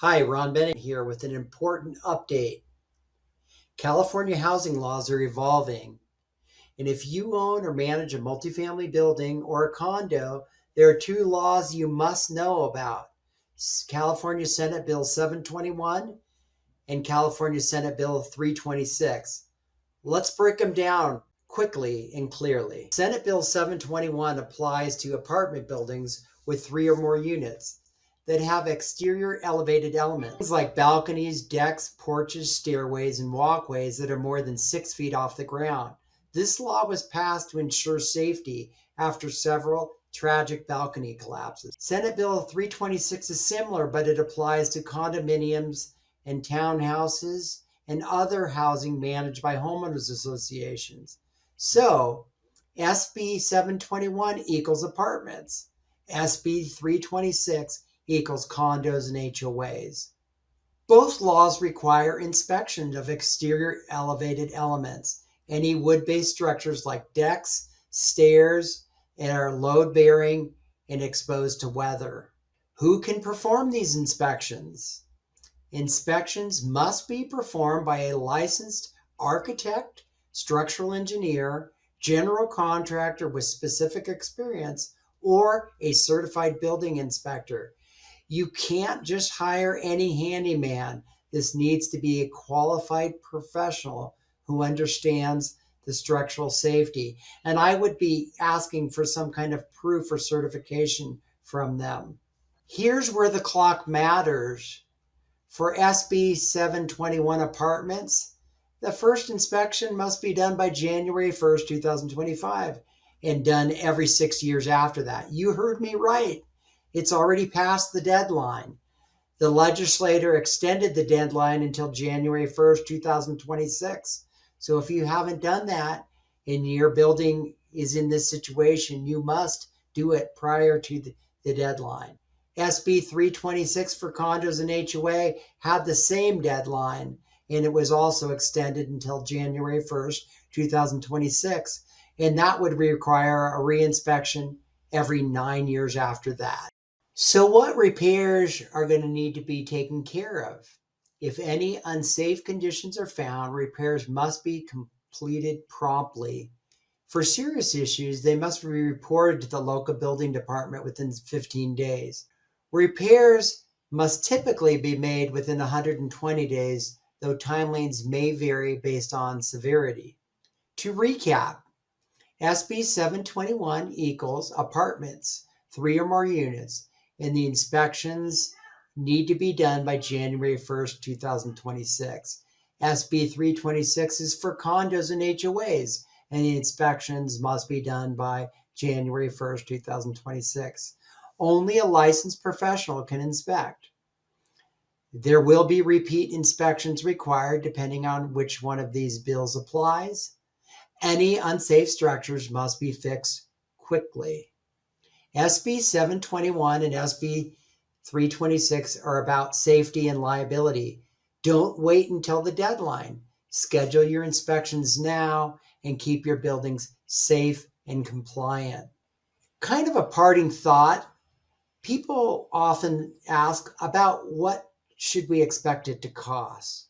Hi, Ron Bennett here with an important update. California housing laws are evolving, and if you own or manage a multifamily building or a condo, there are two laws you must know about: California Senate Bill 721 and California Senate Bill 326. Let's break them down quickly and clearly. Senate Bill 721 applies to apartment buildings with three or more units that have exterior elevated elements, things like balconies, decks, porches, stairways, and walkways that are more than 6 feet off the ground. This law was passed to ensure safety after several tragic balcony collapses. Senate Bill 326 is similar, but it applies to condominiums and townhouses and other housing managed by homeowners associations. So, SB 721 equals apartments. SB 326 equals condos and HOAs. Both laws require inspection of exterior elevated elements. Any wood-based structures like decks, stairs, and are load-bearing and exposed to weather. Who can perform these inspections? Inspections must be performed by a licensed architect, structural engineer, general contractor with specific experience, or a certified building inspector. You can't just hire any handyman. This needs to be a qualified professional who understands the structural safety. And I would be asking for some kind of proof or certification from them. Here's where the clock matters. For SB 721 apartments, the first inspection must be done by January 1st, 2025, and done every 6 years after that. You heard me right. It's already past the deadline. The legislator extended the deadline until January 1st, 2026. So if you haven't done that and your building is in this situation, you must do it prior to the deadline. SB 326 for condos and HOA had the same deadline, and it was also extended until January 1st, 2026. And that would require a reinspection every 9 years after that. So what repairs are going to need to be taken care of? If any unsafe conditions are found, repairs must be completed promptly. For serious issues, they must be reported to the local building department within 15 days. Repairs must typically be made within 120 days, though timelines may vary based on severity. To recap, SB 721 equals apartments, three or more units, and the inspections need to be done by January 1st, 2026. SB 326 is for condos and HOAs, and the inspections must be done by January 1st, 2026. Only a licensed professional can inspect. There will be repeat inspections required depending on which one of these bills applies. Any unsafe structures must be fixed quickly. SB 721 and SB 326 are about safety and liability. Don't wait until the deadline. Schedule your inspections now and keep your buildings safe and compliant. Kind of a parting thought. People often ask about what should we expect it to cost.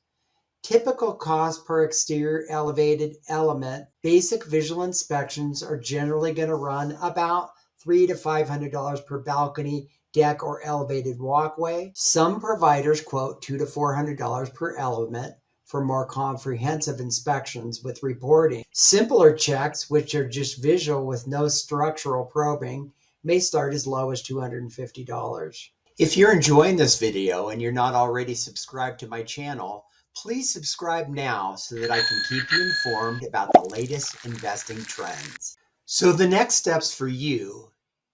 Typical cost per exterior elevated element, basic visual inspections are generally going to run about $300 to $500 per balcony, deck, or elevated walkway. Some providers quote $200 to $400 per element for more comprehensive inspections with reporting. Simpler checks, which are just visual with no structural probing, may start as low as $250. If you're enjoying this video and you're not already subscribed to my channel, please subscribe now so that I can keep you informed about the latest investing trends. So the next steps for you,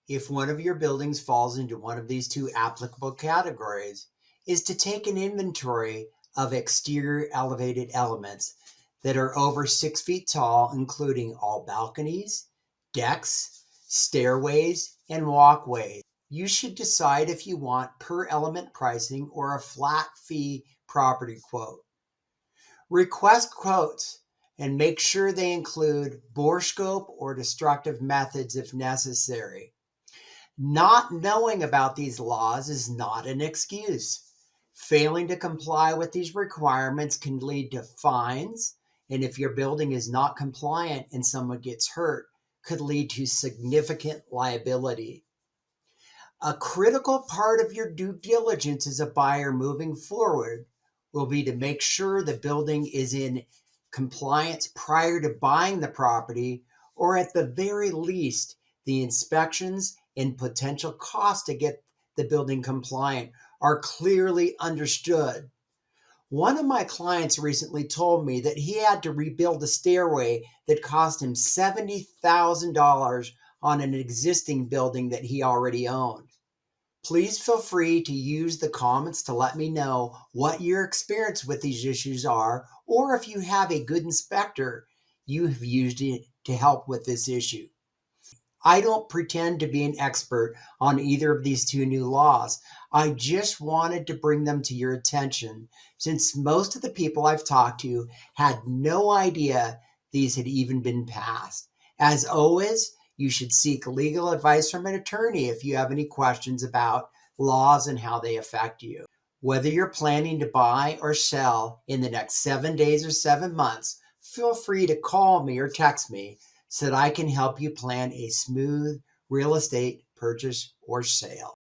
if one of your buildings falls into one of these two applicable categories, is to take an inventory of exterior elevated elements that are over 6 feet tall, including all balconies, decks, stairways, and walkways. You should decide if you want per element pricing or a flat fee property quote. Request quotes and make sure they include bore scope or destructive methods if necessary. Not knowing about these laws is not an excuse. Failing to comply with these requirements can lead to fines, and if your building is not compliant and someone gets hurt, could lead to significant liability. A critical part of your due diligence as a buyer moving forward will be to make sure the building is in compliance prior to buying the property, or at the very least, the inspections and potential costs to get the building compliant are clearly understood. One of my clients recently told me that he had to rebuild a stairway that cost him $70,000 on an existing building that he already owned. Please feel free to use the comments to let me know what your experience with these issues are, or if you have a good inspector you have used it to help with this issue. I don't pretend to be an expert on either of these two new laws. I just wanted to bring them to your attention since most of the people I've talked to had no idea these had even been passed. As always, you should seek legal advice from an attorney if you have any questions about laws and how they affect you. Whether you're planning to buy or sell in the next 7 days or 7 months, feel free to call me or text me so that I can help you plan a smooth real estate purchase or sale.